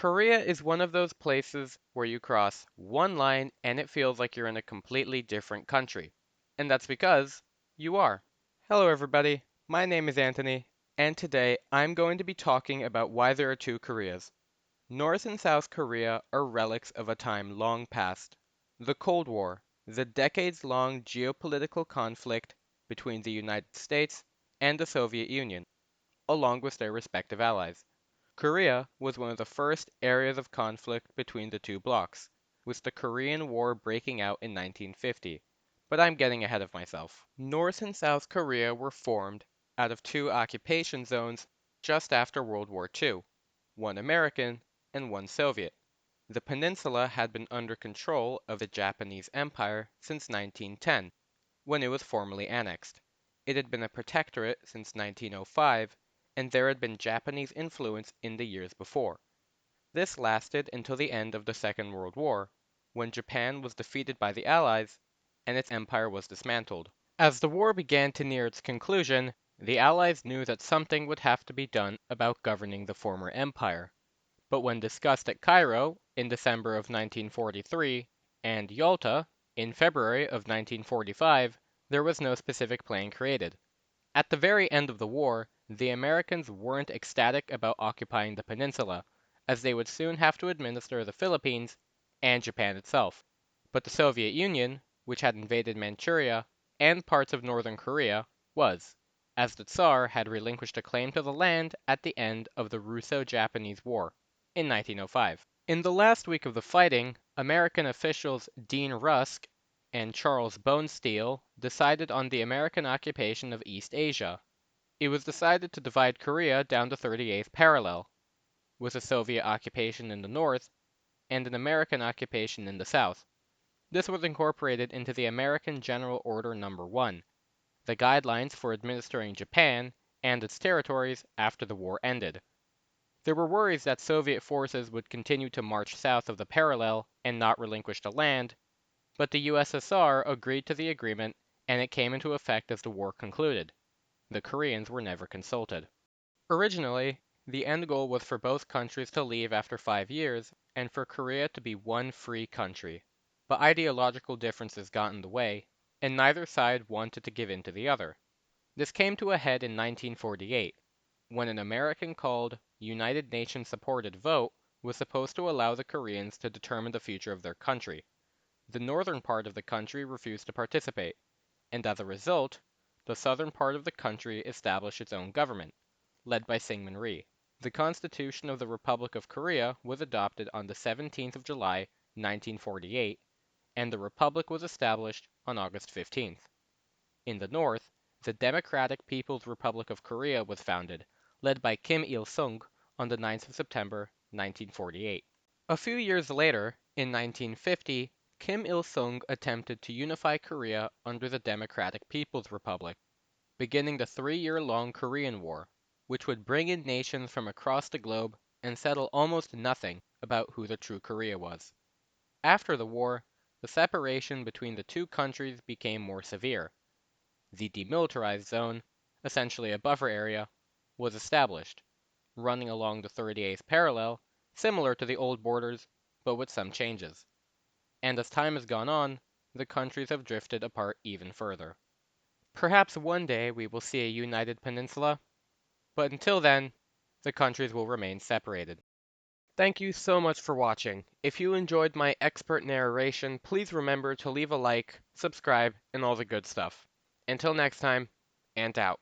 Korea is one of those places where you cross one line and it feels like you're in a completely different country. And that's because you are. Hello, everybody. My name is Anthony, and today I'm going to be talking about why there are two Koreas. North and South Korea are relics of a time long past. The Cold War, the decades-long geopolitical conflict between the United States and the Soviet Union, along with their respective allies. Korea was one of the first areas of conflict between the two blocs, with the Korean War breaking out in 1950. But I'm getting ahead of myself. North and South Korea were formed out of two occupation zones just after World War II, one American and one Soviet. The peninsula had been under control of the Japanese Empire since 1910, when it was formally annexed. It had been a protectorate since 1905, and there had been Japanese influence in the years before. This lasted until the end of the Second World War, when Japan was defeated by the Allies and its empire was dismantled. As the war began to near its conclusion, the Allies knew that something would have to be done about governing the former empire. But when discussed at Cairo in December of 1943 and Yalta in February of 1945, there was no specific plan created. At the very end of the war, the Americans weren't ecstatic about occupying the peninsula, as they would soon have to administer the Philippines and Japan itself. But the Soviet Union, which had invaded Manchuria and parts of northern Korea, was, as the Tsar had relinquished a claim to the land at the end of the Russo-Japanese War in 1905. In the last week of the fighting, American officials Dean Rusk and Charles Bonesteel decided on the American occupation of East Asia. It was decided to divide Korea down the 38th parallel, with a Soviet occupation in the north and an American occupation in the south. This was incorporated into the American General Order No. 1, the guidelines for administering Japan and its territories after the war ended. There were worries that Soviet forces would continue to march south of the parallel and not relinquish the land, but the USSR agreed to the agreement and it came into effect as the war concluded. The Koreans were never consulted. Originally, the end goal was for both countries to leave after 5 years and for Korea to be one free country. But ideological differences got in the way, and neither side wanted to give in to the other. This came to a head in 1948, when an American-called United Nations-supported vote was supposed to allow the Koreans to determine the future of their country. The northern part of the country refused to participate, and as a result, the southern part of the country established its own government, led by Syngman Rhee. The Constitution of the Republic of Korea was adopted on the 17th of July, 1948, and the Republic was established on August 15th. In the north, the Democratic People's Republic of Korea was founded, led by Kim Il-sung on the 9th of September, 1948. A few years later, in 1950, Kim Il-sung attempted to unify Korea under the Democratic People's Republic, beginning the 3-year-long Korean War, which would bring in nations from across the globe and settle almost nothing about who the true Korea was. After the war, the separation between the two countries became more severe. The Demilitarized Zone, essentially a buffer area, was established, running along the 38th parallel, similar to the old borders, but with some changes. And as time has gone on, the countries have drifted apart even further. Perhaps one day we will see a united peninsula, but until then, the countries will remain separated. Thank you so much for watching. If you enjoyed my expert narration, please remember to leave a like, subscribe, and all the good stuff. Until next time, Ant out.